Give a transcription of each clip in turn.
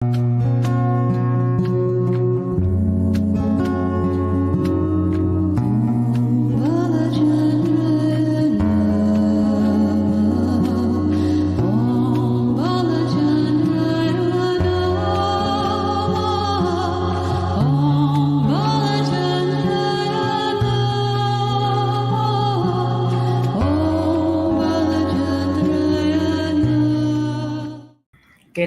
Good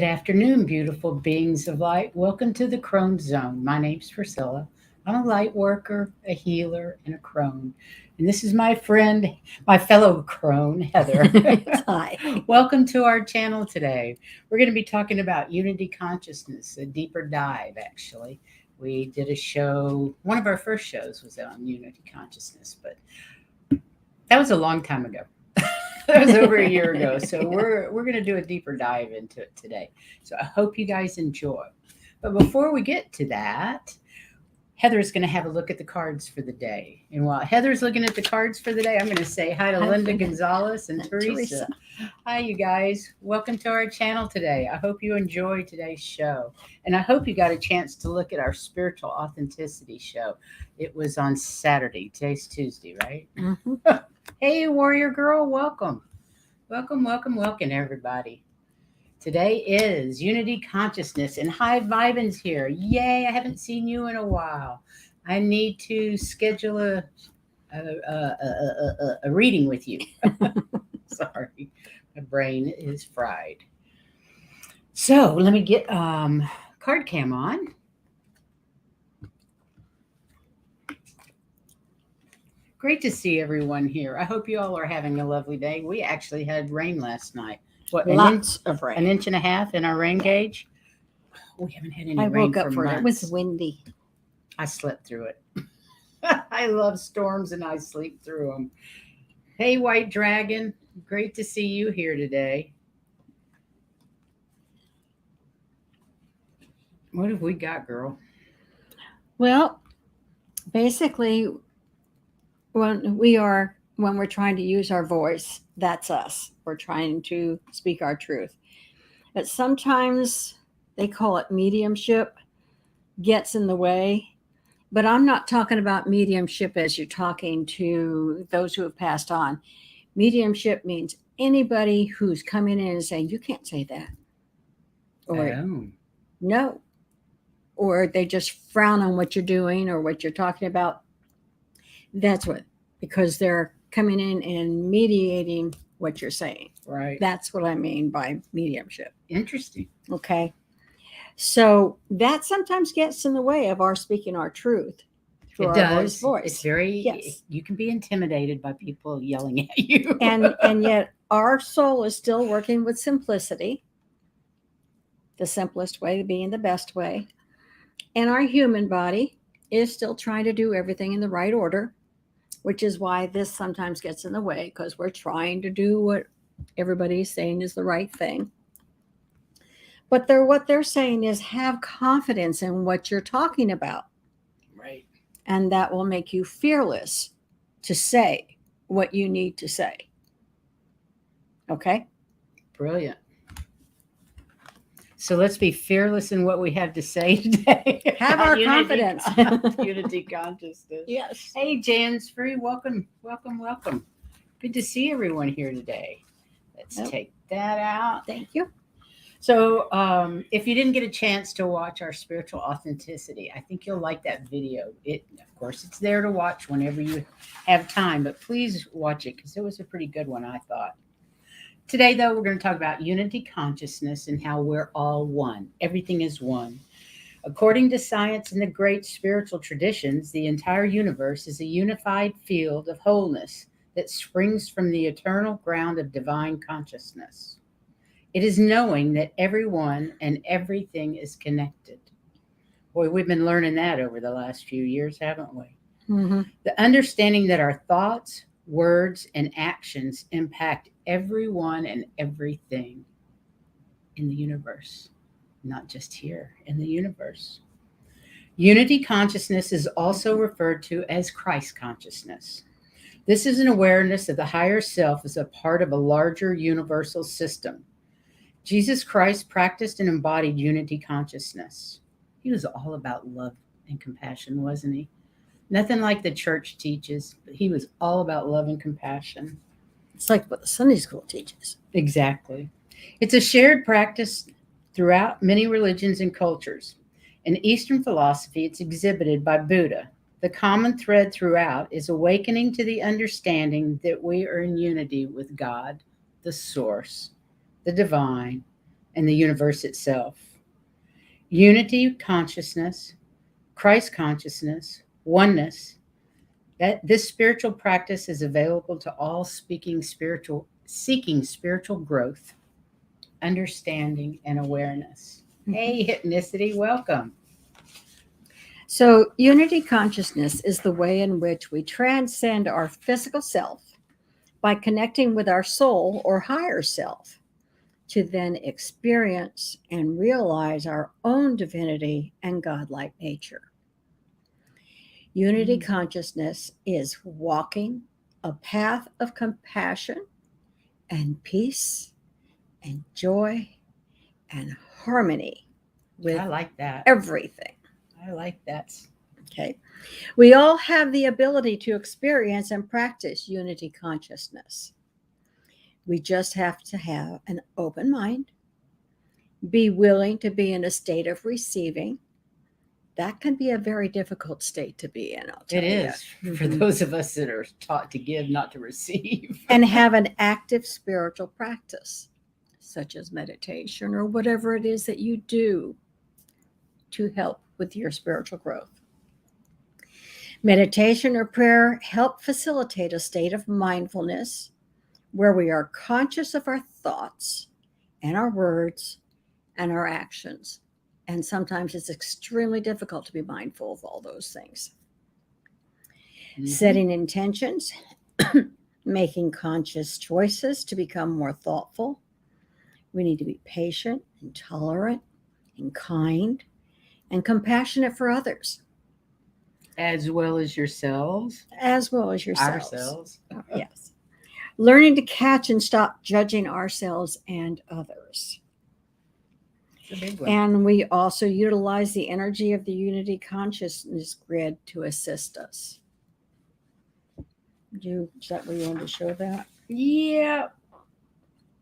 afternoon, beautiful beings of light. Welcome to the Crone Zone. My name's Priscilla. I'm a light worker, a healer, and a crone. And this is my friend, my fellow crone, Heather. Hi. Welcome to our channel today. We're going to be talking about unity consciousness, a deeper dive, actually. We did a show, one of our first shows was on unity consciousness, but that was a long time ago. That was over a year ago. So we're going to do a deeper dive into it today. So I hope you guys enjoy. But before we get to that, Heather's going to have a look at the cards for the day. And while Heather's looking at the cards for the day, I'm going to say hi to Linda Gonzalez and Teresa. Hi, you guys. Welcome to our channel today. I hope you enjoy today's show. And I hope you got a chance to look at our spiritual authenticity show. It was on Saturday. Today's Tuesday, right? Mm-hmm. Hey, warrior girl, welcome. Welcome, everybody. Today is Unity Consciousness, and High Vibin's here. Yay, I haven't seen you in a while. I need to schedule a reading with you. Sorry, my brain is fried. So let me get card cam on. Great to see everyone here. I hope you all are having a lovely day. We actually had rain last night. What, Lots of rain. An inch and a half in our rain gauge? We haven't had any rain woke up for months. It was windy. I slept through it. I love storms and I sleep through them. Hey, White Dragon. Great to see you here today. What have we got, girl? Well, basically, when we're trying to use our voice, that's us. We're trying to speak our truth. But sometimes they call it mediumship, gets in the way. But I'm not talking about mediumship as you're talking to those who have passed on. Mediumship means anybody who's coming in and saying, you can't say that. Or no. Or they just frown on what you're doing or what you're talking about. That's what, because they're coming in and mediating what you're saying. Right. That's what I mean by mediumship. Interesting. Okay. So that sometimes gets in the way of our speaking our truth through our voice. It's very, you can be intimidated by people yelling at you. and yet our soul is still working with simplicity, the simplest way being the best way. And our human body is still trying to do everything in the right order, which is why this sometimes gets in the way, because we're trying to do what everybody's saying is the right thing. But what they're saying is have confidence in what you're talking about. Right. And that will make you fearless to say what you need to say. Okay? Brilliant. So let's be fearless in what we have to say today. Have our confidence. Unity consciousness. Yes. Hey, Jan's Free. Welcome. Good to see everyone here today. Let's take that out. Thank you. So if you didn't get a chance to watch our spiritual authenticity, I think you'll like that video. Of course, it's there to watch whenever you have time, but please watch it because it was a pretty good one, I thought. Today, though, we're going to talk about unity consciousness and how we're all one. Everything is one. According to science and the great spiritual traditions, the entire universe is a unified field of wholeness that springs from the eternal ground of divine consciousness. It is knowing that everyone and everything is connected. Boy, we've been learning that over the last few years, haven't we? Mm-hmm. The understanding that our thoughts, words, and actions impact everyone and everything in the universe, not just here, in the universe. Unity consciousness is also referred to as Christ consciousness. This is an awareness of the higher self as a part of a larger universal system. Jesus Christ practiced and embodied unity consciousness. He was all about love and compassion, wasn't he? Nothing like the church teaches, but he was all about love and compassion. It's like what the Sunday school teaches. Exactly. It's a shared practice throughout many religions and cultures. In Eastern philosophy, it's exhibited by Buddha. The common thread throughout is awakening to the understanding that we are in unity with God, the Source, the Divine, and the universe itself. Unity consciousness, Christ consciousness, oneness, that this spiritual practice is available to all seeking spiritual growth, understanding, and awareness. Hey, Hypnicity, welcome. So, unity consciousness is the way in which we transcend our physical self by connecting with our soul or higher self to then experience and realize our own divinity and godlike nature. Unity consciousness is walking a path of compassion and peace and joy and harmony with I like that. everything. I like that. Okay. We all have the ability to experience and practice unity consciousness. We just have to have an open mind, be willing to be in a state of receiving. That can be a very difficult state to be in, I'll tell It you. is for those of us that are taught to give, not to receive. And have an active spiritual practice, such as meditation or whatever it is that you do to help with your spiritual growth. Meditation or prayer help facilitate a state of mindfulness where we are conscious of our thoughts and our words and our actions. And sometimes it's extremely difficult to be mindful of all those things. Setting intentions, making conscious choices to become more thoughtful. We need to be patient and tolerant and kind and compassionate for others. As well as yourselves. As well as yourselves. Ourselves. Yes. Learning to catch and stop judging ourselves and others. It's a big one. And we also utilize the energy of the unity consciousness grid to assist us. Is that where you wanted to show that? Yeah.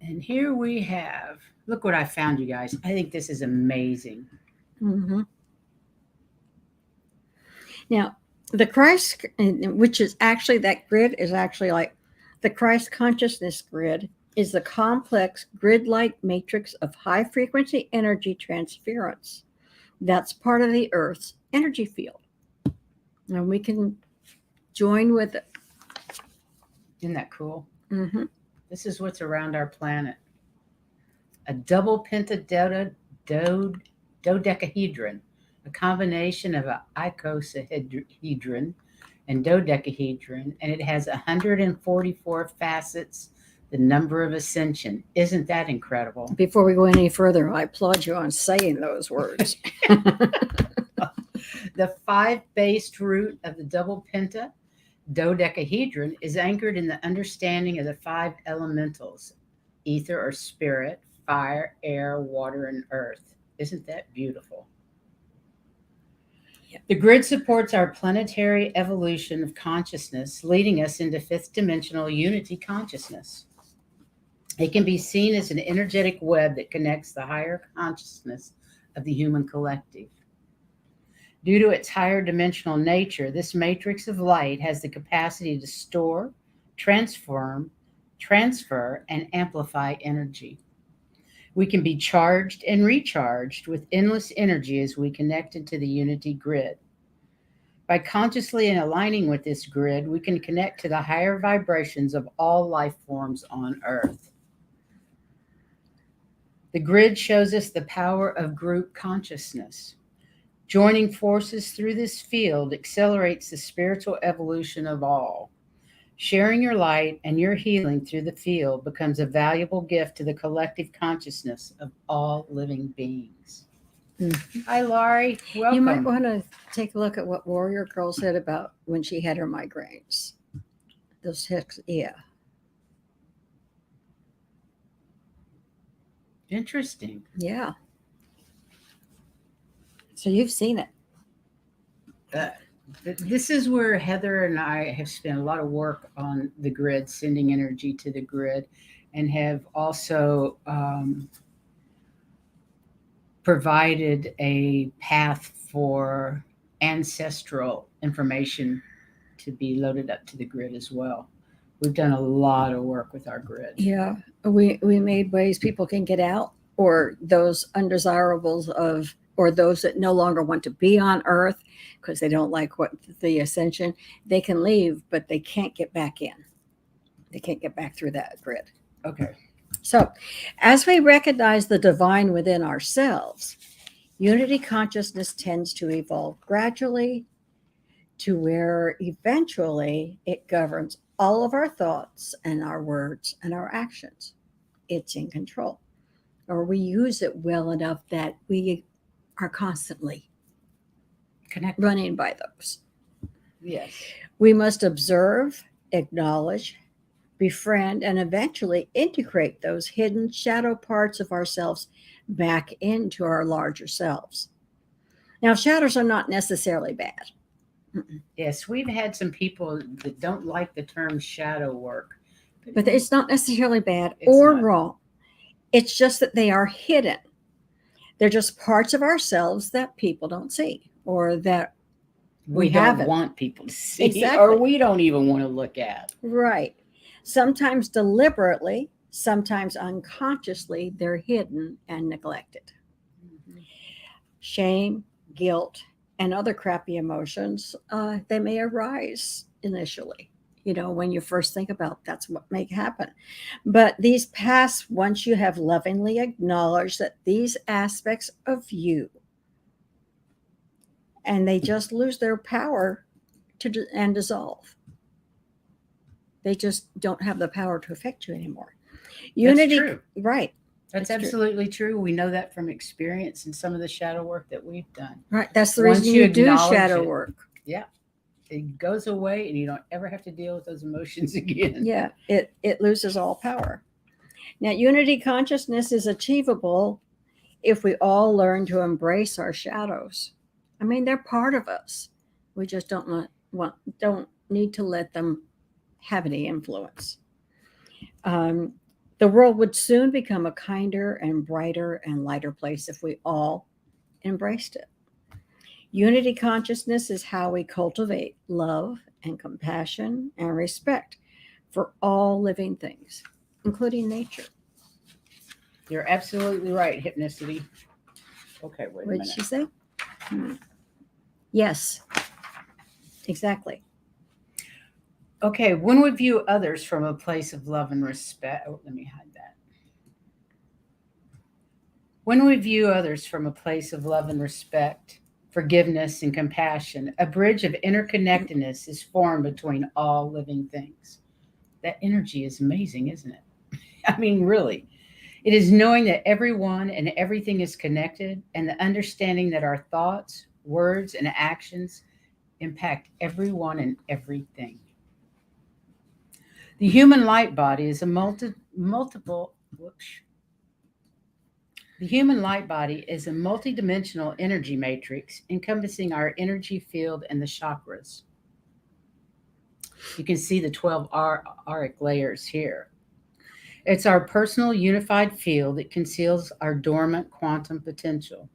And here we have, look what I found, you guys. I think this is amazing. Mm-hmm. Now, the Christ, which is actually, that grid is actually like the Christ consciousness grid, is the complex grid-like matrix of high-frequency energy transference. That's part of the Earth's energy field. And we can join with it. Isn't that cool? Mm-hmm. This is what's around our planet. A double dodecahedron, a combination of an icosahedron and dodecahedron, and it has 144 facets, the number of ascension. Isn't that incredible? Before we go any further, I applaud you on saying those words. The 5-based root of the double dodecahedron is anchored in the understanding of the 5 elementals: ether or spirit, fire, air, water, and earth. Isn't that beautiful? Yep. The grid supports our planetary evolution of consciousness, leading us into 5th dimensional unity consciousness. It can be seen as an energetic web that connects the higher consciousness of the human collective. Due to its higher dimensional nature, this matrix of light has the capacity to store, transfer, and amplify energy. We can be charged and recharged with endless energy as we connected to the unity grid. By consciously and aligning with this grid, we can connect to the higher vibrations of all life forms on Earth. The grid shows us the power of group consciousness. Joining forces through this field accelerates the spiritual evolution of all. Sharing your light and your healing through the field becomes a valuable gift to the collective consciousness of all living beings. Mm-hmm. Hi, Laurie. Welcome. You might want to take a look at what Warrior Girl said about when she had her migraines. Those hicks, yeah. Interesting. Yeah. So you've seen it. Uh, this is where Heather and I have spent a lot of work on the grid, sending energy to the grid, and have also provided a path for ancestral information to be loaded up to the grid as well. We've done a lot of work with our grid. Yeah. We made ways people can get out, or those undesirables of, or those that no longer want to be on Earth because they don't like what the ascension, they can leave, but they can't get back in. They can't get back through that grid. Okay. So, as we recognize the divine within ourselves, unity consciousness tends to evolve gradually to where eventually it governs all of our thoughts and our words and our actions. It's in control, or we use it well enough that we are constantly Connect. running by those. Yes. We must observe, acknowledge, befriend, and eventually integrate those hidden shadow parts of ourselves back into our larger selves. Now, shadows are not necessarily bad. Yes, we've had some people that don't like the term shadow work. But it's not necessarily bad It's or not. wrong. It's just that they are hidden. They're just parts of ourselves that people don't see, or that We we don't haven't. want people to see, Exactly. or we don't even want to look at. Right. Sometimes deliberately, sometimes unconsciously, they're hidden and neglected. Shame, guilt, and other crappy emotions, they may arise initially. You know, when you first think about that's what may happen. But these pass once you have lovingly acknowledged that these aspects of you, and they just lose their power and dissolve. They just don't have the power to affect you anymore. Unity, That's true. right? That's It's true. absolutely true. We know that from experience and some of the shadow work that we've done. Right. That's the Once reason you you do acknowledge shadow it, work. Yeah, it goes away, and you don't ever have to deal with those emotions again. Yeah, it loses all power. Now, unity consciousness is achievable if we all learn to embrace our shadows. I mean, they're part of us. We just don't need to let them have any influence. Um, the world would soon become a kinder and brighter and lighter place if we all embraced it. Unity consciousness is how we cultivate love and compassion and respect for all living things, including nature. You're absolutely right, Hypnicity. Okay, wait a What did minute. she say? Yes, exactly. Okay, when we view others from a place of love and respect, let me hide that. When we view others from a place of love and respect, forgiveness and compassion, a bridge of interconnectedness is formed between all living things. That energy is amazing, isn't it? I mean, really. It is knowing that everyone and everything is connected, and the understanding that our thoughts, words, and actions impact everyone and everything. The human light body is a multiple. Whoops. The human light body is a multidimensional energy matrix encompassing our energy field and the chakras. You can see the 12 auric layers here. It's our personal unified field that conceals our dormant quantum potential.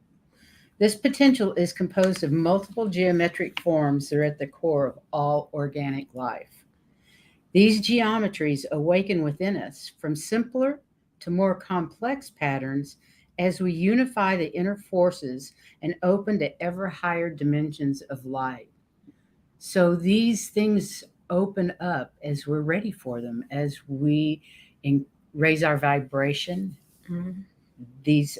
This potential is composed of multiple geometric forms that are at the core of all organic life. These geometries awaken within us from simpler to more complex patterns as we unify the inner forces and open to ever higher dimensions of light. So these things open up as we're ready for them, as we raise our vibration. Mhm. These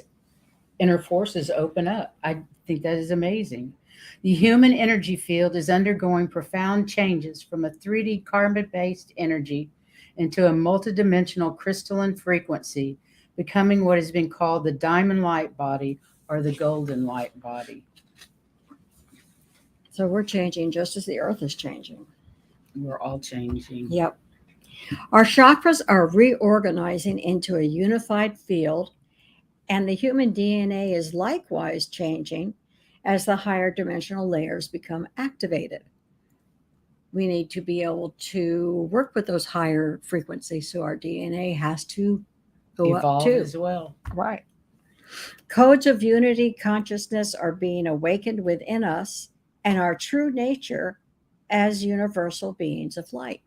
inner forces open up. I think that is amazing. The human energy field is undergoing profound changes from a 3D carbon based energy into a multidimensional crystalline frequency, becoming what has been called the diamond light body or the golden light body. So we're changing just as the earth is changing. We're all changing. Yep. Our chakras are reorganizing into a unified field And the human DNA is likewise changing as the higher dimensional layers become activated. We need to be able to work with those higher frequencies, so our DNA has to go up Evolve too. as well. Right. Codes of unity consciousness are being awakened within us and our true nature as universal beings of light.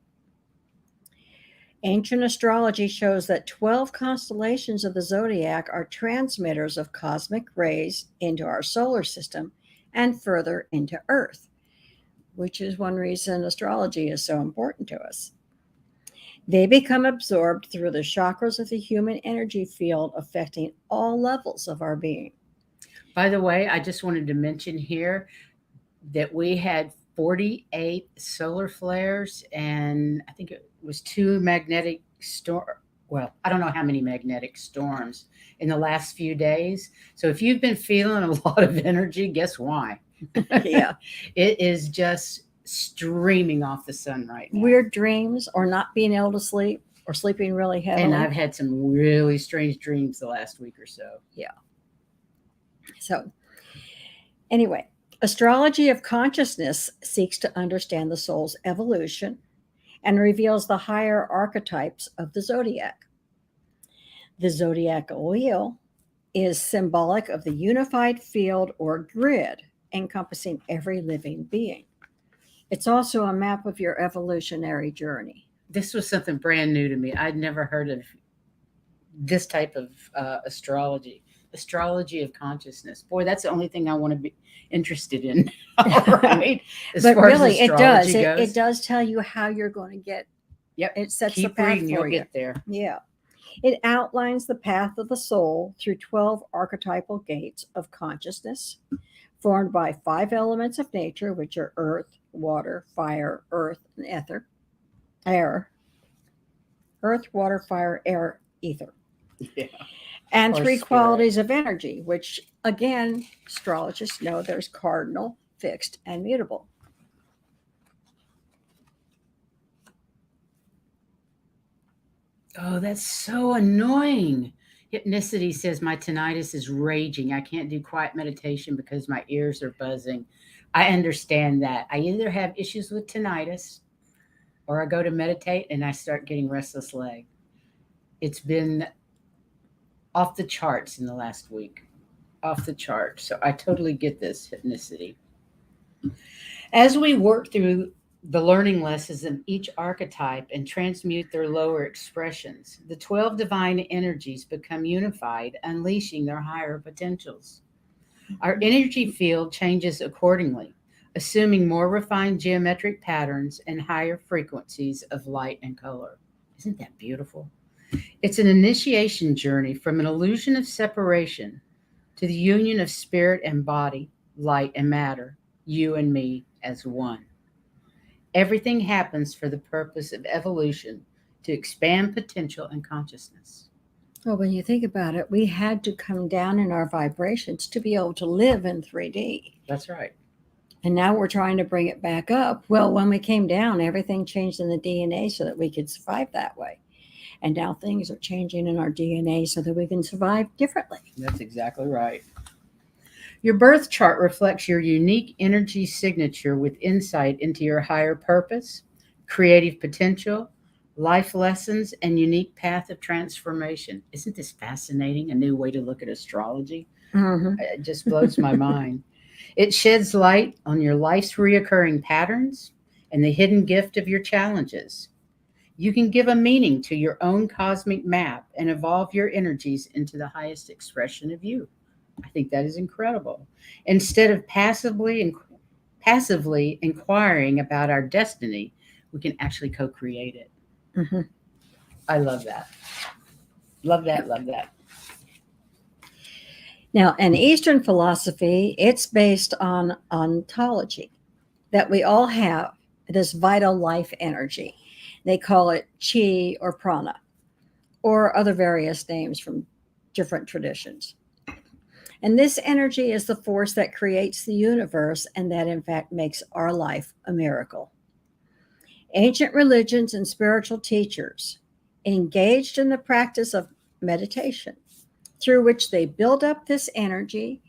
Ancient astrology shows that 12 constellations of the zodiac are transmitters of cosmic rays into our solar system and further into Earth, which is one reason astrology is so important to us. They become absorbed through the chakras of the human energy field, affecting all levels of our being. By the way, I just wanted to mention here that we had 48 solar flares, and I think it was two magnetic storm. Well, I don't know how many magnetic storms in the last few days. So if you've been feeling a lot of energy, guess why? Yeah. It is just streaming off the sun right now. Weird dreams, or not being able to sleep, or sleeping really heavily. And I've had some really strange dreams the last week or so. Yeah. So, anyway, astrology of consciousness seeks to understand the soul's evolution and reveals the higher archetypes of the zodiac. The zodiac wheel is symbolic of the unified field or grid encompassing every living being. It's also a map of your evolutionary journey. This was something brand new to me. I'd never heard of this type of astrology of consciousness. Boy, that's the only thing I want to be interested in. Right? But really, it does. It does tell you how you're going to get. Yep. It sets Keep the path reading, for you'll you. get there. Yeah. It outlines the path of the soul through 12 archetypal gates of consciousness, formed by 5 elements of nature, which are earth, water, fire, earth, and ether. Air. Earth, water, fire, air, ether. Yeah. And Or 3 spirit. qualities of energy, which again, astrologists know there's cardinal, fixed, and mutable. Oh, that's so annoying. Hypnicity says my tinnitus is raging. I can't do quiet meditation because my ears are buzzing. I understand that. I either have issues with tinnitus or I go to meditate and I start getting restless leg. It's been off the charts in the last week. Off the chart. So I totally get this hypnicity. As we work through the learning lessons of each archetype and transmute their lower expressions, the 12 divine energies become unified, unleashing their higher potentials. Our energy field changes accordingly, assuming more refined geometric patterns and higher frequencies of light and color. Isn't that beautiful? It's an initiation journey from an illusion of separation to the union of spirit and body, light and matter, you and me as one. Everything happens for the purpose of evolution to expand potential and consciousness. Well, when you think about it, we had to come down in our vibrations to be able to live in 3D. That's right. And now we're trying to bring it back up. Well, when we came down, everything changed in the DNA so that we could survive that way. And now things are changing in our DNA so that we can survive differently. That's exactly right. Your birth chart reflects your unique energy signature with insight into your higher purpose, creative potential, life lessons, and unique path of transformation. Isn't this fascinating? A new way to look at astrology. Mm-hmm. It just blows my mind. It sheds light on your life's reoccurring patterns and the hidden gift of your challenges. You can give a meaning to your own cosmic map and evolve your energies into the highest expression of you. I think that is incredible. Instead of passively inquiring about our destiny, we can actually co-create it. Mm-hmm. I love that. Love that. Love that. Now, in Eastern philosophy, it's based on ontology, that we all have this vital life energy. They call it chi or prana, or other various names from different traditions. And this energy is the force that creates the universe and that, in fact, makes our life a miracle. Ancient religions and spiritual teachers engaged in the practice of meditation through which they build up this energy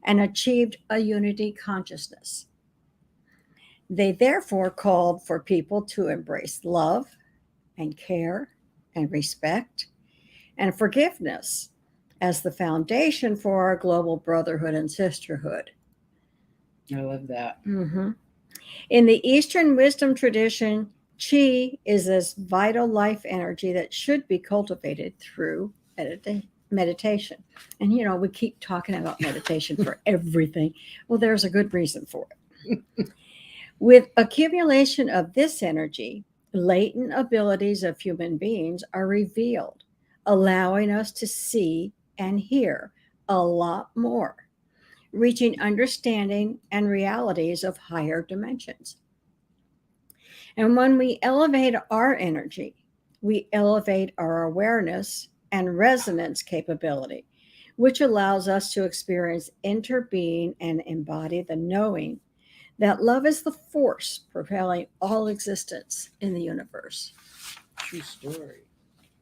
and achieved a unity consciousness. They therefore called for people to embrace love and care and respect and forgiveness as the foundation for our global brotherhood and sisterhood. I love that. Mm-hmm. In the Eastern wisdom tradition, chi is this vital life energy that should be cultivated through meditation. And, we keep talking about meditation for everything. Well, there's a good reason for it. With accumulation of this energy, latent abilities of human beings are revealed, allowing us to see and hear a lot more, reaching understanding and realities of higher dimensions. And when we elevate our energy, we elevate our awareness and resonance capability, which allows us to experience interbeing and embody the knowing that love is the force propelling all existence in the universe. True story.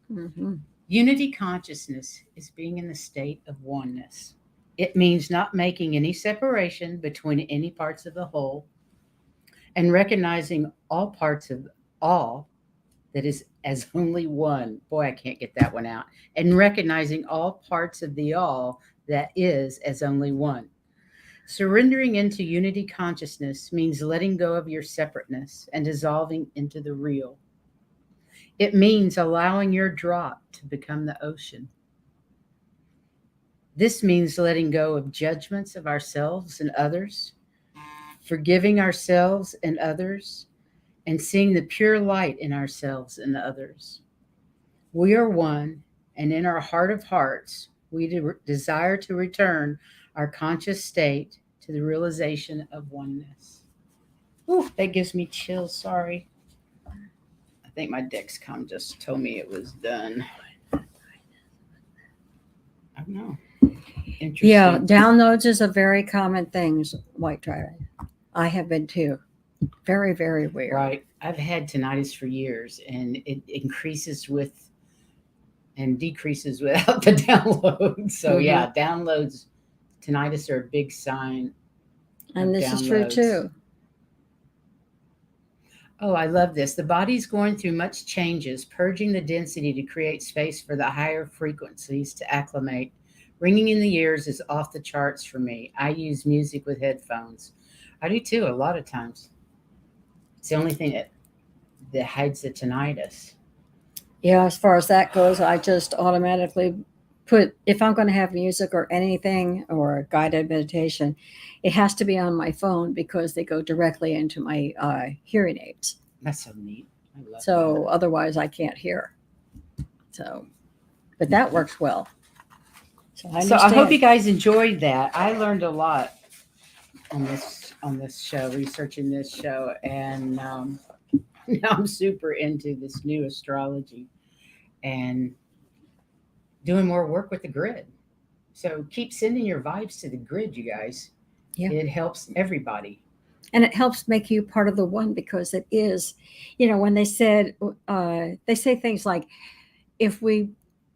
Mm-hmm. Unity consciousness is being in the state of oneness. It means not making any separation between any parts of the whole and recognizing all parts of all that is as only one. Boy, I can't get that one out. And recognizing all parts of the all that is as only one. Surrendering into unity consciousness means letting go of your separateness and dissolving into the real. It means allowing your drop to become the ocean. This means letting go of judgments of ourselves and others, forgiving ourselves and others, and seeing the pure light in ourselves and others. We are one, and in our heart of hearts, we desire to return our conscious state to the realization of oneness. Ooh, that gives me chills. Sorry. I think my Dexcom just told me it was done. I don't know. Interesting. Yeah, downloads is a very common thing, white dragon. I have been too. Very, very weird. Right. I've had tinnitus for years, and it increases with and decreases without the download. So yeah, downloads, tinnitus are a big sign. And this is true too. Oh, I love this. The body's going through much changes, purging the density to create space for the higher frequencies to acclimate. Ringing in the ears is off the charts for me. I use music with headphones. I do too, a lot of times. It's the only thing that hides the tinnitus. Yeah, as far as that goes, I just automatically put, if I'm going to have music or anything or guided meditation, it has to be on my phone because they go directly into my hearing aids. That's so neat. I love So that. otherwise I can't hear. So, but that works well. So I hope you guys enjoyed that. I learned a lot on this show, researching this show, and now I'm super into this new astrology and doing more work with the grid. So keep sending your vibes to the grid, you guys. Yeah. It helps everybody. And it helps make you part of the one because it is, when they say things like, if we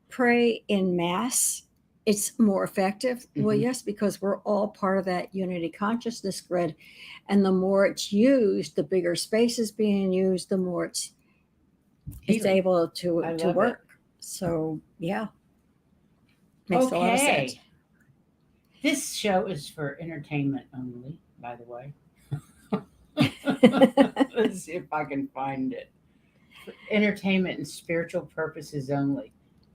pray in mass, it's more effective. Mm-hmm. Well, yes, because we're all part of that unity consciousness grid. And the more it's used, the bigger space is being used, the more it's able to work. It. So, yeah. Makes a lot of sense. This show is for entertainment only, by the way. Let's see if I can find it. For entertainment and spiritual purposes only.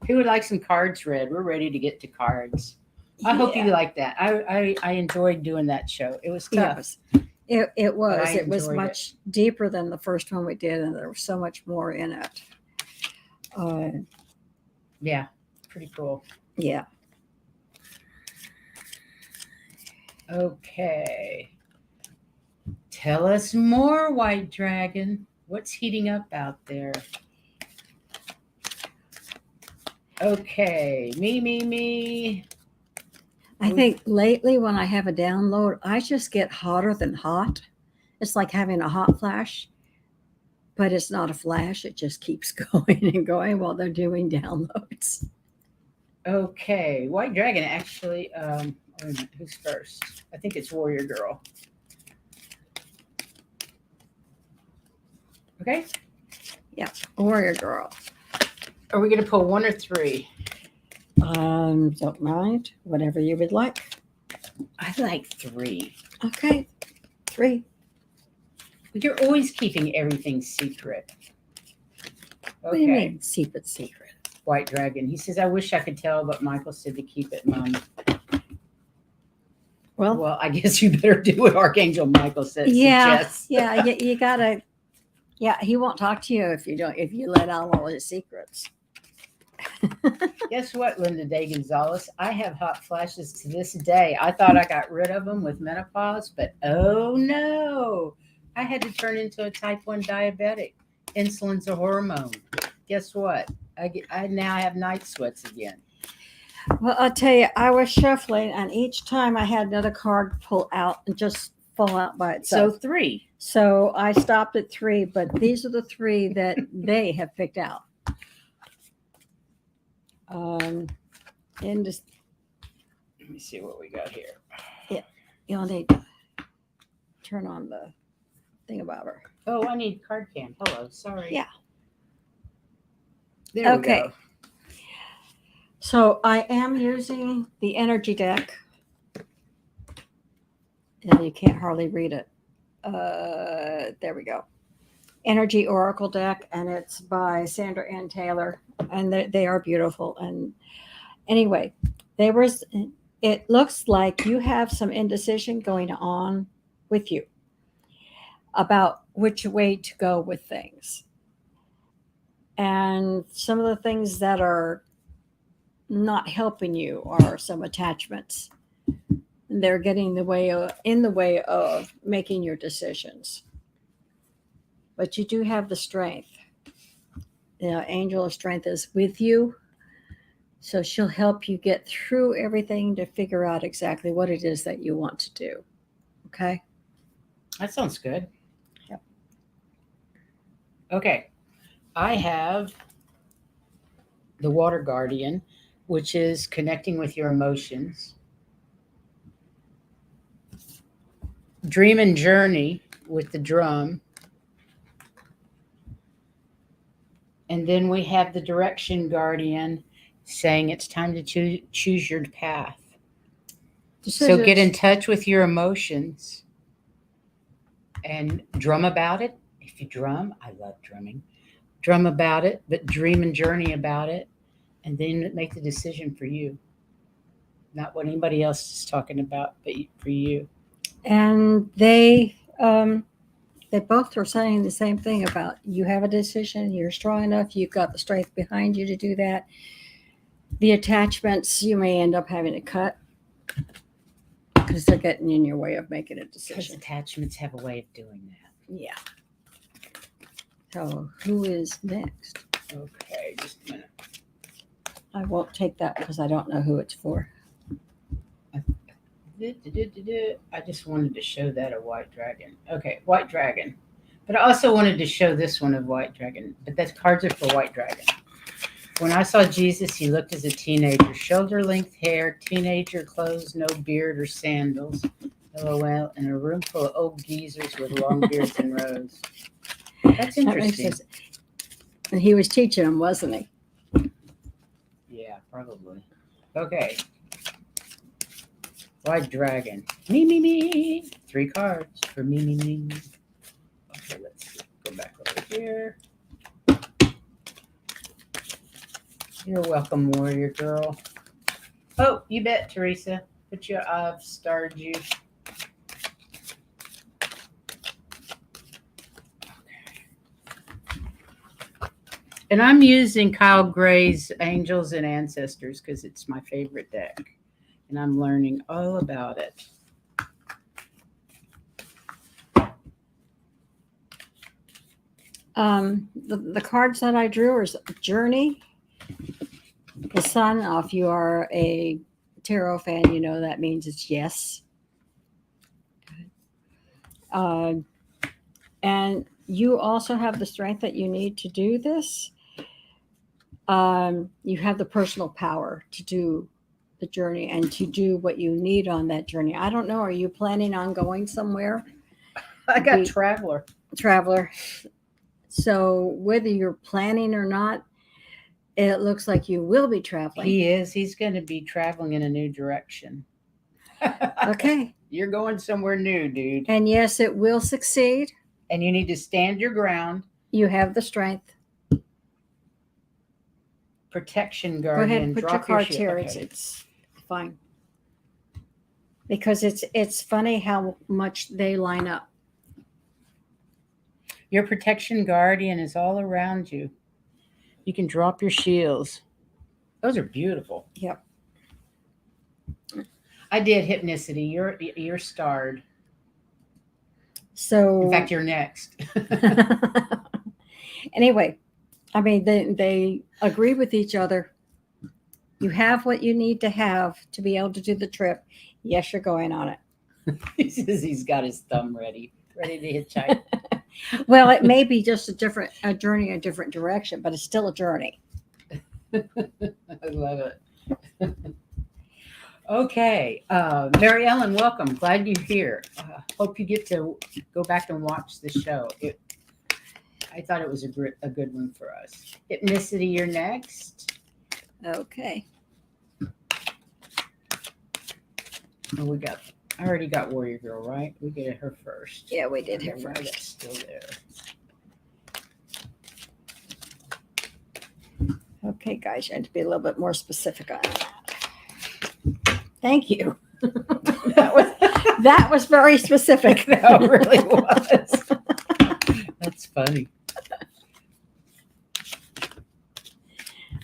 Who would like some cards read? We're ready to get to cards. I hope you like that. I enjoyed doing that show. It was tough. Yes. It was. It was much deeper than the first one we did, and there was so much more in it. Yeah, pretty cool. Yeah. Okay. Tell us more, White Dragon. What's heating up out there? Okay. Me. I think lately when I have a download, I just get hotter than hot. It's like having a hot flash, but it's not a flash. It just keeps going and going while they're doing downloads. Okay, White Dragon actually. Wait a minute, who's first? I think it's Warrior Girl. Okay, Warrior girl. are we gonna pull one or three? Don't mind. Whatever you would like. I like three. Okay. 3. You're always keeping everything secret. What do you Okay, mean, secret? White Dragon. He says, "I wish I could tell, but Michael said to keep it, Mom." Well, Well, I guess you better do what Archangel Michael says. yeah, Suggests. yeah, you gotta. Yeah, he won't talk to you if you don't. If you let out all his secrets. Guess what, Linda Day Gonzalez? I have hot flashes to this day. I thought I got rid of them with menopause, but oh no, I had to turn into a type 1 diabetic. Insulin's a hormone. Guess what? I now have night sweats again. Well, I'll tell you, I was shuffling, and each time I had another card pull out and just fall out by So itself. three. So I stopped at 3, but these are the 3 that they have picked out. And just Let me see what we got here. you'll need to turn on the thing about her. Oh, I need card cam. Hello, sorry. Yeah. There Okay. we go. So I am using the energy deck, and you can't hardly read it. There we go. Energy Oracle deck, and it's by Sandra Ann Taylor, and they are beautiful. And anyway, it looks like you have some indecision going on with you about which way to go with things. And some of the things that are not helping you are some attachments. They're getting in the way of making your decisions. But you do have the strength. The angel of strength is with you. So she'll help you get through everything to figure out exactly what it is that you want to do. Okay? That sounds good. Yep. Okay. I have the Water Guardian, which is connecting with your emotions. Dream and Journey with the drum. And then we have the Direction Guardian saying it's time to choose your path. So get in touch with your emotions and drum about it. If you drum, I love drumming. Drum about it, but dream and journey about it, and then make the decision for you. Not what anybody else is talking about, but for you. And they both are saying the same thing about you have a decision, you're strong enough, you've got the strength behind you to do that. The attachments you may end up having to cut because they're getting in your way of making a Because decision. attachments have a way of doing that. Yeah. So who is next? Okay, just a minute. I won't take that because I don't know who it's for. I just wanted to show that a White Dragon. Okay, White Dragon. But I also wanted to show this one of White Dragon. But that cards are for White Dragon. When I saw Jesus, he looked as a teenager. Shoulder-length hair, teenager clothes, no beard or sandals. LOL, in a room full of old geezers with long beards and rows. That's interesting. And he was teaching them, wasn't he? Yeah, probably. Okay. White Dragon. Me. 3 cards for me. Okay, let's go back over here. You're welcome, Warrior Girl. Oh, you bet, Teresa. I've starred you. And I'm using Kyle Gray's Angels and Ancestors because it's my favorite deck. And I'm learning all about it. The cards that I drew are Journey, the Sun. If you are a tarot fan, you know that means it's yes. And you also have the strength that you need to do this. You have the personal power to do the journey and to do what you need on that journey. I don't know. Are you planning on going somewhere, I got Be- Traveler. traveler? So whether you're planning or not, it looks like you will be traveling. He is. He's going to be traveling in a new direction. Okay. You're going somewhere new, dude. And yes, it will succeed. And you need to stand your ground. You have the strength. Protection Go guardian. ahead and put your Drop cards shit. here. Okay. It's fine. Because it's funny how much they line up. Your protection guardian is all around you. You can drop your shields. Those are beautiful. Yep. I did hypnicity. You're starred. So In fact, you're next. anyway, I mean they agree with each other. You have what you need to have to be able to do the trip. Yes, you're going on it. He says he's got his thumb ready to hitchhike. Well, it may be just a journey in a different direction, but it's still a journey. I love it. Okay, Mary Ellen, welcome. Glad you're here. Hope you get to go back and watch the show. I thought it was a good one for us. Hypnicity, you're next. Okay. Oh, I already got Warrior Girl, right? We did her first. Yeah, we did her Why first. that's still there. Okay, guys, you had to be a little bit more specific on that. Thank you. That was very specific. That really was. That's funny.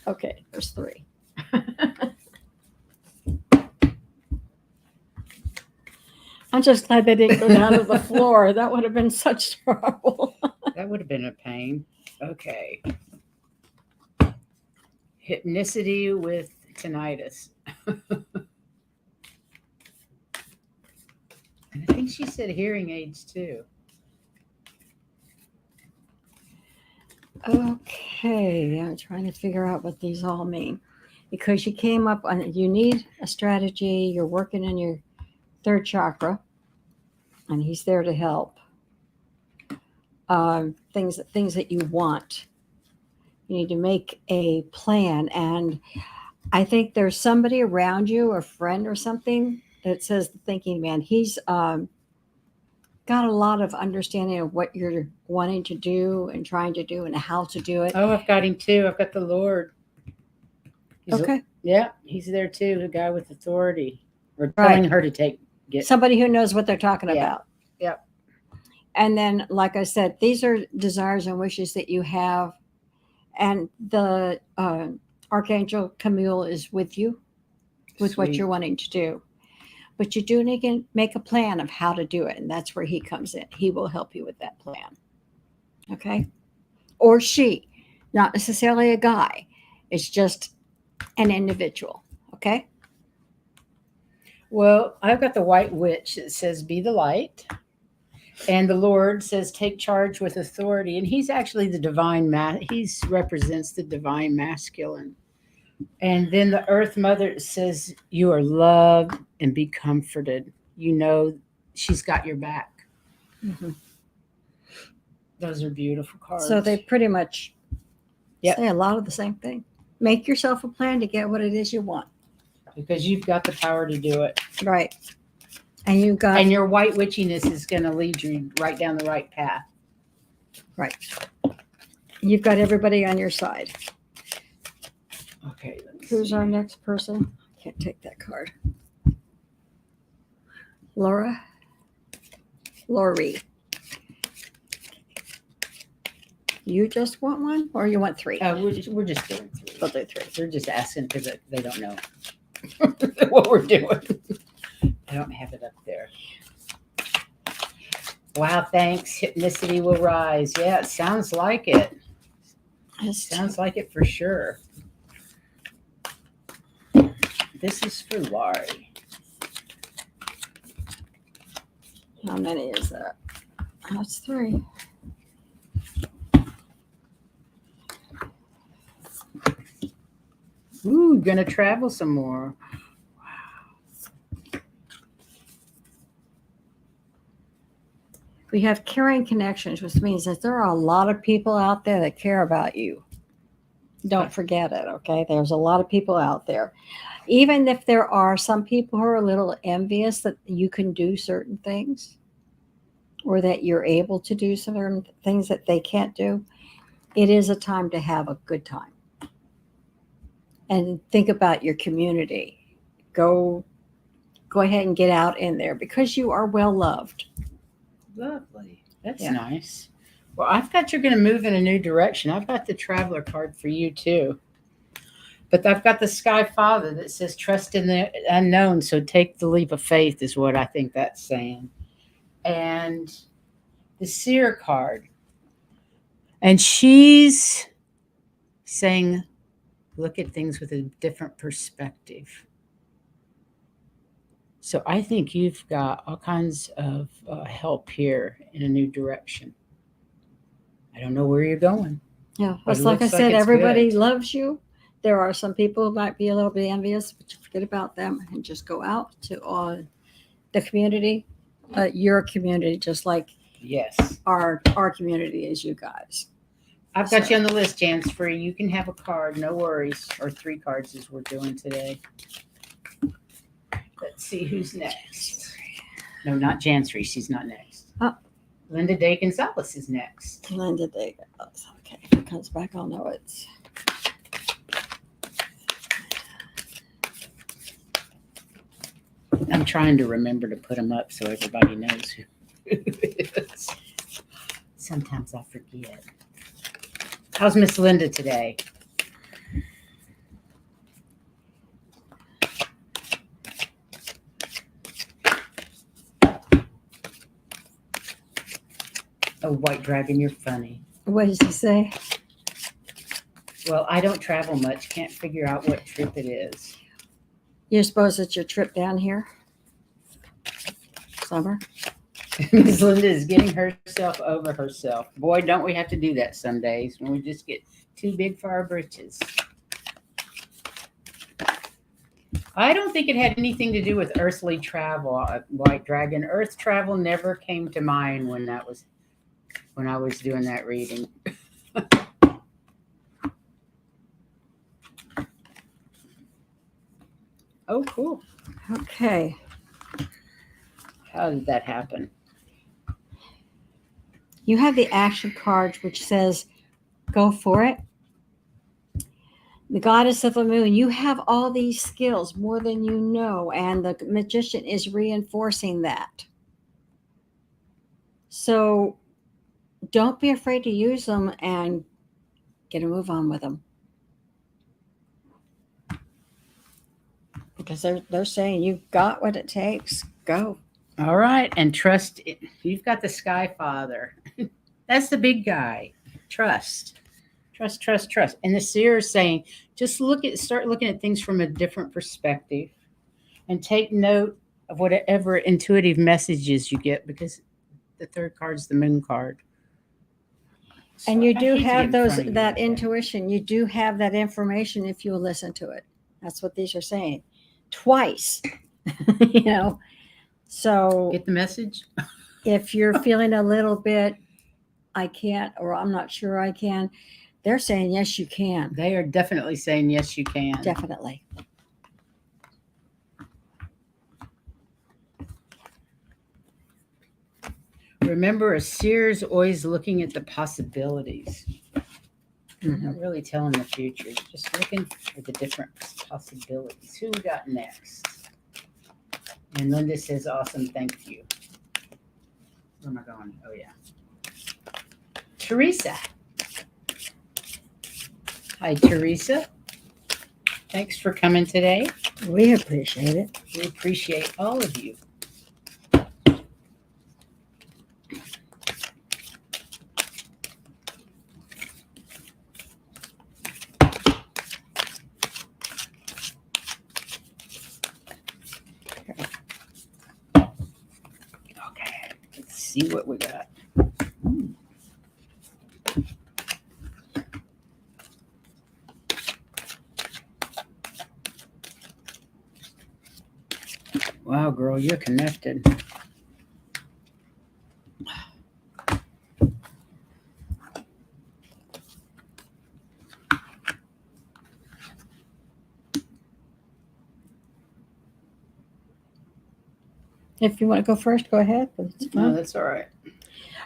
Okay, there's 3. I'm just glad they didn't go down to the floor. That would have been such trouble. That would have been a pain. Okay. Hypnicity with tinnitus. And I think she said hearing aids too. Okay, I'm trying to figure out what these all mean. Because you came up on, you need a strategy, you're working in your 3rd chakra, and he's there to help. Things that you want. You need to make a plan. And I think there's somebody around you, a friend or something, that says the thinking man. He's got a lot of understanding of what you're wanting to do and trying to do and how to do it. Oh, I've got him too. I've got the Lord. Okay. Yeah, he's there too. The guy with authority. Or Right. telling her to get Somebody who knows what they're talking Yeah. about. Yep. And then, like I said, these are desires and wishes that you have. And the Archangel Camille is with you with what Sweet. you're wanting to do. But you do need to make a plan of how to do it. And that's where he comes in. He will help you with that plan. Okay? Or she, not necessarily a guy. It's just an individual. Okay? Well, I've got the White Witch that says, be the light. And the Lord says, take charge with authority. And he's actually the divine, he represents the divine masculine. And then the Earth Mother says, you are loved and be comforted. You know, she's got your back. Mm-hmm. Those are beautiful cards. So they pretty much Yep. say a lot of the same thing. Make yourself a plan to get what it is you want. Because you've got the power to do it. Right. And you got And your white witchiness is going to lead you right down the right path. you've got everybody on your side. Okay. Let me Who's see. our next person? Can't take that card. Lori. You just want one, or you want 3? We're just doing 3. We'll do 3. They're just asking because they don't know what we're doing. I don't have it up there. Wow, thanks. Hypnicity will rise. Yeah, it sounds like it. Sounds like it for sure. This is for Laurie. How many is that? That's 3. Ooh, gonna travel some more. We have caring connections, which means that there are a lot of people out there that care about you. Don't forget it, okay? There's a lot of people out there. Even if there are some people who are a little envious that you can do certain things or that you're able to do certain things that they can't do, it is a time to have a good time. And think about your community. Go ahead and get out in there because you are well loved. Lovely. That's Yeah. nice. Well, I've got you're going to move in a new direction. I've got the traveler card for you too. But I've got the Sky Father that says trust in the unknown. So take the leap of faith is what I think that's saying. And the Seer card. And she's saying, look at things with a different perspective. So I think you've got all kinds of help here in a new direction. I don't know where you're going. Yeah, But it's it like I looks like said, it's everybody good. loves you. There are some people who might be a little bit envious, but you forget about them and just go out to the community, your community, just like Yes. our community is you guys. I've got So- you on the list, Jan's free. You can have a card, no worries. Or 3 cards as we're doing today. Let's see who's next. No, not Jansry. She's not next. Oh. Linda Day Gonzalez is next. Linda Day. Okay, if it comes back, I'll know it's. I'm trying to remember to put them up so everybody knows who it is. Sometimes I forget. How's Miss Linda today? Oh, White Dragon, you're funny. What does he say? Well, I don't travel much. Can't figure out what trip it is. You suppose it's your trip down here? Summer? Miss Linda is getting herself over herself. Boy, don't we have to do that some days when we just get too big for our britches. I don't think it had anything to do with earthly travel, White Dragon. Earth travel never came to mind when I was doing that reading. Oh, cool. Okay. How did that happen? You have the action card which says, go for it. The goddess of the moon, you have all these skills more than you know, and the magician is reinforcing that. So don't be afraid to use them and get a move on with them. Because they're saying you've got what it takes. Go. All right. And trust. You've got the Sky Father. That's the big guy. Trust. Trust, trust, trust. And the seer is saying, just start looking at things from a different perspective and take note of whatever intuitive messages you get, because the third card is the moon card. So And you I do hate to get have in those front of you that like that. intuition. You do have that information if you listen to it. That's what these are saying. Twice. You know. So Get the message? if you're feeling a little bit, I can't, or I'm not sure I can, they're saying yes, you can. They are definitely saying yes, you can. Definitely. Remember, a seer is always looking at the possibilities. Not really telling the future, just looking for the different possibilities. Who we got next? And Linda says, awesome, thank you. Where am I going? Oh, yeah. Teresa. Hi, Teresa. Thanks for coming today. We appreciate it. We appreciate all of you. Okay, let's see what we got. Wow, girl, you're connected. If you want to go first, go ahead. But it's No, fine. that's all right.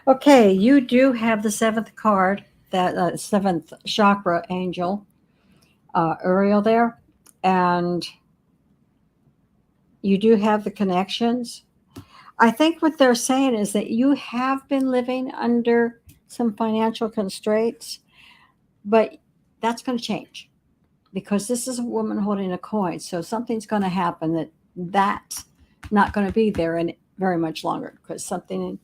Okay, you do have the seventh card, that seventh chakra angel, Uriel there, and you do have the connections. I think what they're saying is that you have been living under some financial constraints, but that's going to change because this is a woman holding a coin. So something's going to happen that's not going to be there in very much longer because something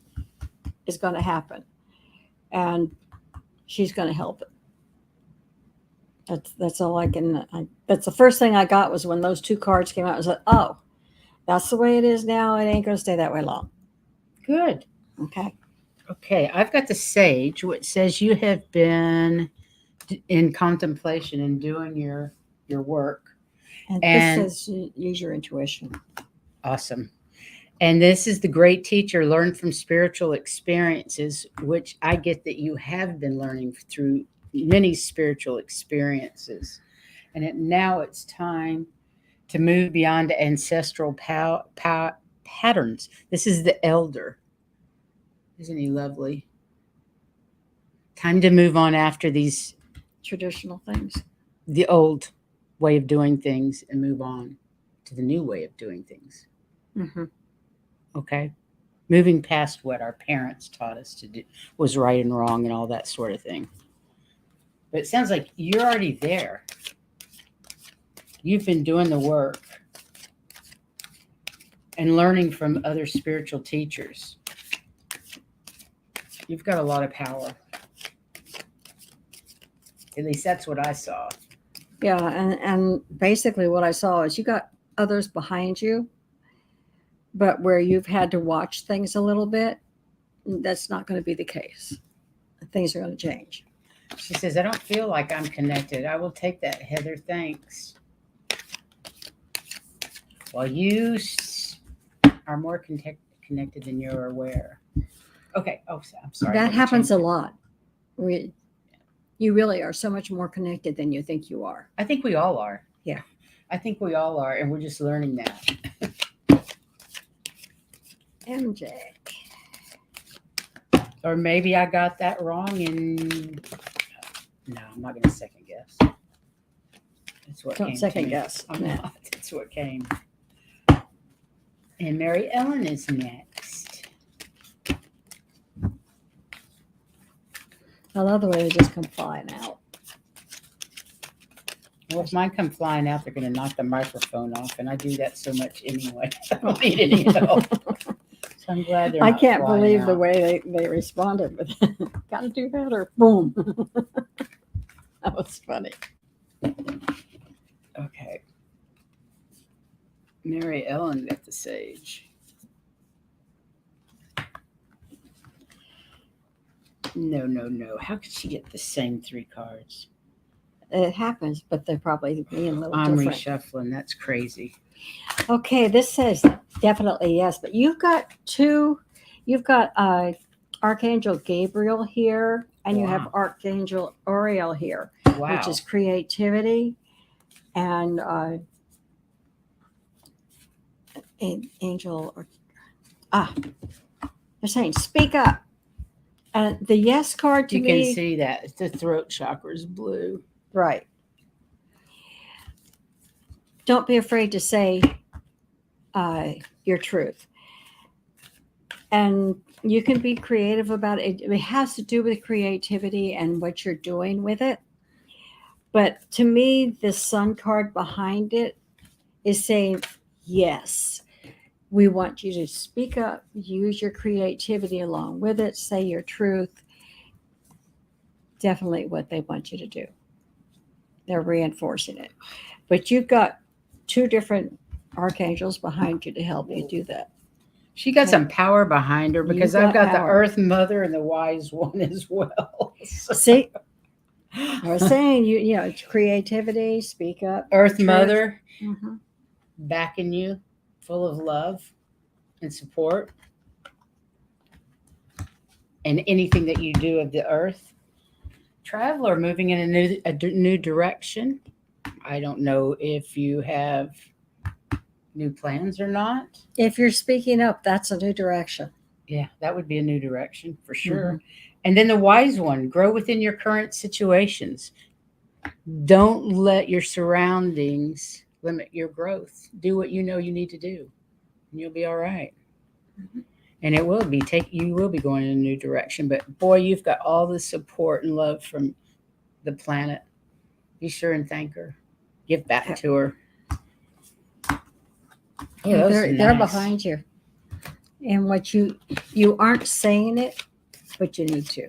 is going to happen, and she's going to help it. That's all I can. That's the first thing I got was when those two cards came out. I was like, oh, that's the way it is now. It ain't going to stay that way long. Good. Okay. Okay, I've got the sage, which says you have been in contemplation and doing your work. And And- this says use your intuition. Awesome. And this is the great teacher, learn from spiritual experiences, which I get that you have been learning through many spiritual experiences. And now it's time to move beyond ancestral patterns. This is the elder. Isn't he lovely? Time to move on after these, Traditional things. the old way of doing things, and move on to the new way of doing things. Mm-hmm. Okay? Moving past what our parents taught us to do was right and wrong and all that sort of thing. But it sounds like you're already there. You've been doing the work and learning from other spiritual teachers. You've got a lot of power. At least that's what I saw. Yeah, and basically what I saw is you got others behind you, but where you've had to watch things a little bit, that's not going to be the case. Things are going to change. She says, I don't feel like I'm connected. I will take that, Heather. Thanks. Well, you are more connected than you're aware. Okay. Oh, I'm sorry. That happens a lot. You really are so much more connected than you think you are. I think we all are. Yeah. I think we all are, and we're just learning that. MJ. Or maybe I got that wrong, and no, I'm not going to second guess. That's what Don't came second to me. guess. I'm No. not. That's what came. And Mary Ellen is next. I love the way they just come flying out. Well, if mine come flying out, they're going to knock the microphone off, and I do that so much anyway. I don't need any help. So I'm glad they're I not can't flying believe the out. way they responded with got to do that or boom. That was funny. Okay. Mary Ellen got the sage. No. How could she get the same three cards? It happens, but they're probably being a little I'm different. reshuffling. That's crazy. Okay, this says definitely yes, but you've got Archangel Gabriel here, and you have Wow. Archangel Uriel here, Wow. which is creativity, and they're saying speak up. And the yes card to you me, can see that the throat chakra is blue. right? Don't be afraid to say your truth. And you can be creative about it. It has to do with creativity and what you're doing with it. But to me, the sun card behind it is saying, yes, we want you to speak up, use your creativity along with it, say your truth. Definitely what they want you to do. They're reinforcing it. But you've got two different archangels behind you to help you do that. She got Okay. some power behind her because You've I've got the power. Earth Mother and the Wise One as well. See, I was saying, you know, it's creativity, speak up. Earth truth. Mother Mm-hmm. backing you. full of love and support, and anything that you do of the earth. Traveler moving in a new direction. I don't know if you have new plans or not. If you're speaking up, that's a new direction. Yeah, that would be a new direction for sure. Mhm. And then the wise one, grow within your current situations. Don't let your surroundings limit your growth. Do what you know you need to do, and you'll be all right. Mhm. And it will be you will be going in a new direction. But boy, you've got all the support and love from the planet. Be sure and thank her. Give back to her. Oh, Yeah, those are they're nice. behind you. And what you aren't saying it, but you need to.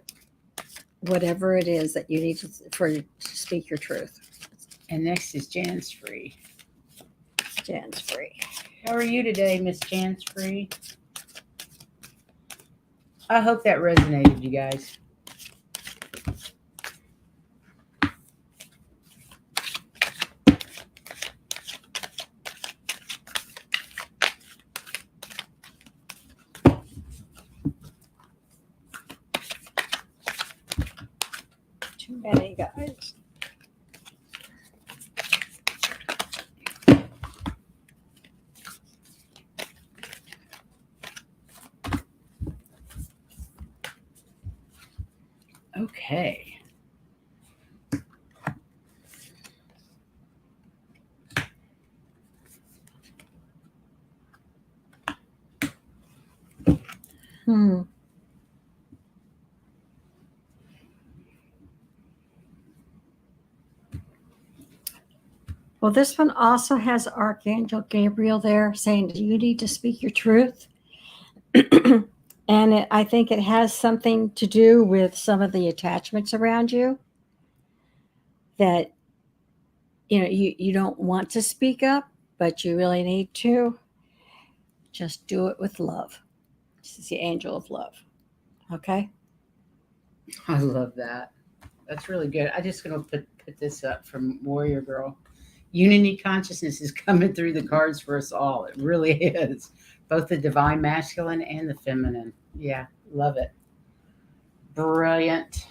Whatever it is that you need to speak your truth. And next is Jan's Free. Jan's free. How are you today, Miss Jan's Free? I hope that resonated, you guys. Too many guys. Okay. Hmm. Well, this one also has Archangel Gabriel there saying you need to speak your truth. And I think it has something to do with some of the attachments around you that you don't want to speak up, but you really need to. Just do it with love. This is the angel of love. Okay? I love that. That's really good. I'm just going to put this up from Warrior Girl. Unity consciousness is coming through the cards for us all. It really is. Both the divine masculine and the feminine. Yeah, love it. Brilliant.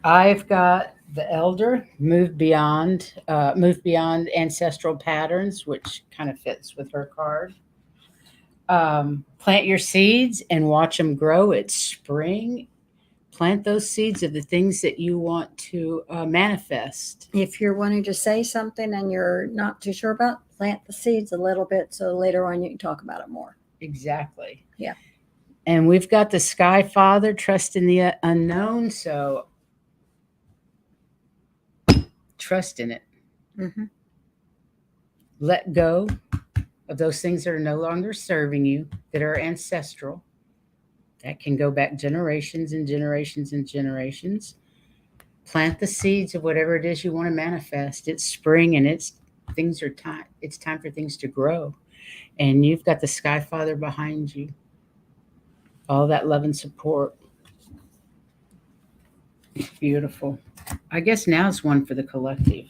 I've got the elder move beyond ancestral patterns, which kind of fits with her card. Plant your seeds and watch them grow. It's spring. Plant those seeds of the things that you want to manifest. If you're wanting to say something and you're not too sure about, plant the seeds a little bit so later on you can talk about it more. Exactly. Yeah. And we've got the Sky Father, trust in the unknown. So trust in it. Mm-hmm. Let go of those things that are no longer serving you, that are ancestral. That can go back generations and generations and generations. Plant the seeds of whatever it is you want to manifest. It's spring and it's time for things to grow. And you've got the Sky Father behind you. All that love and support. Beautiful. I guess now's one for the collective.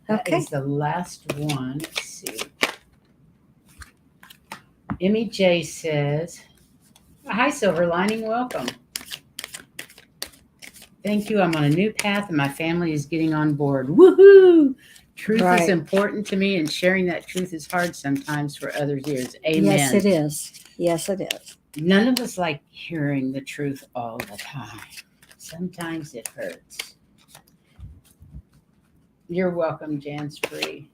That Okay. is the last one. Let's see. Emmy J says, hi, Silver Lining. Welcome. Thank you. I'm on a new path and my family is getting on board. Woohoo! Truth is important to me, and sharing that truth is hard sometimes for others' ears. Amen. Yes, it is. Yes, it is. None of us like hearing the truth all the time. Sometimes it hurts. You're welcome, Jan's Free.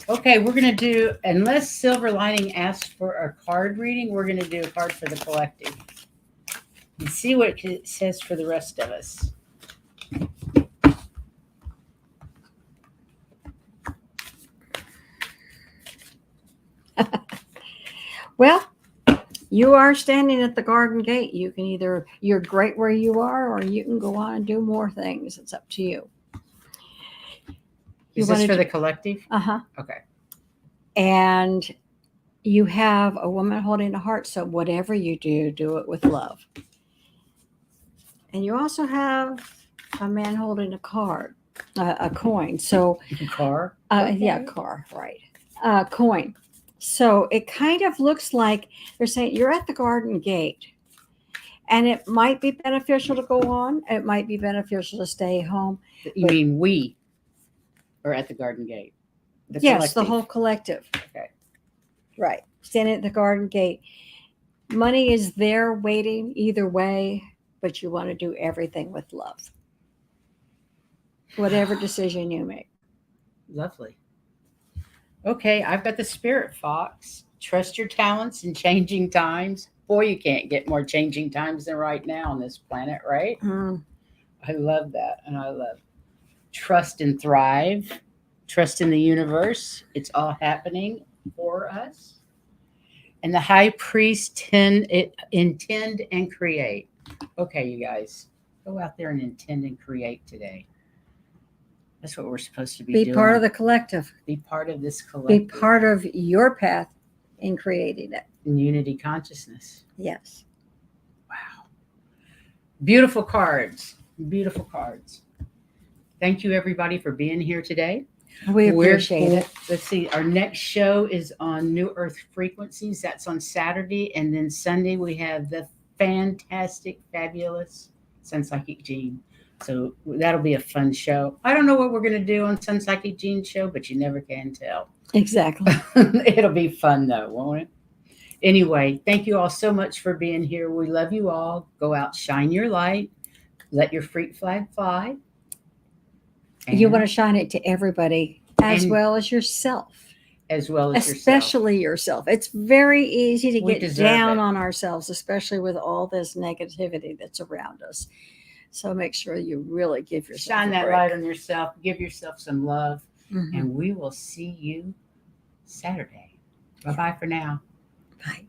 Okay, we're going to do, unless Silver Lining asks for a card reading, we're going to do a card for the collective and see what it says for the rest of us. Well, you are standing at the garden gate. You can you're great where you are, or you can go on and do more things. It's up to you. Is this for the collective? Uh-huh. Okay. And you have a woman holding a heart, so whatever you do, do it with love. And you also have a man holding a card, a coin. So car? Yeah, car, right. coin. So it kind of looks like they're saying you're at the garden gate. And it might be beneficial to go on. It might be beneficial to stay home. You mean we are at the garden gate? The Yes, the collective. whole collective. Okay. Right. Standing at the garden gate. Money is there waiting either way, but you want to do everything with love. Whatever decision you make. Lovely. Okay, I've got the spirit fox. Trust your talents in changing times. Boy, you can't get more changing times than right now on this planet, right? Mm. I love that. And I love trust and thrive. Trust in the universe. It's all happening for us. And the high priest intend and create. Okay, you guys, go out there and intend and create today. That's what we're supposed to be doing. Be part of the collective. Be part of this Be collective. part of your path in creating it. In unity consciousness. Yes. Wow. Beautiful cards. Beautiful cards. Thank you, everybody, for being here today. We appreciate it. Let's see. Our next show is on New Earth Frequencies. That's on Saturday. And then Sunday, we have the fantastic, fabulous Sun Psychic Gene. So that'll be a fun show. I don't know what we're going to do on Sun Psychic Gene show, but you never can tell. Exactly. It'll be fun, though, won't it? Anyway, thank you all so much for being here. We love you all. Go out, shine your light. Let your freak flag fly. You want to shine it to everybody as well as yourself. As well as especially yourself. It's very easy to get down it. on ourselves, especially with all this negativity that's around us. So make sure you really give yourself shine a that break. light on yourself. Give yourself some love. And we will see you Saturday. Bye-bye for now. Bye.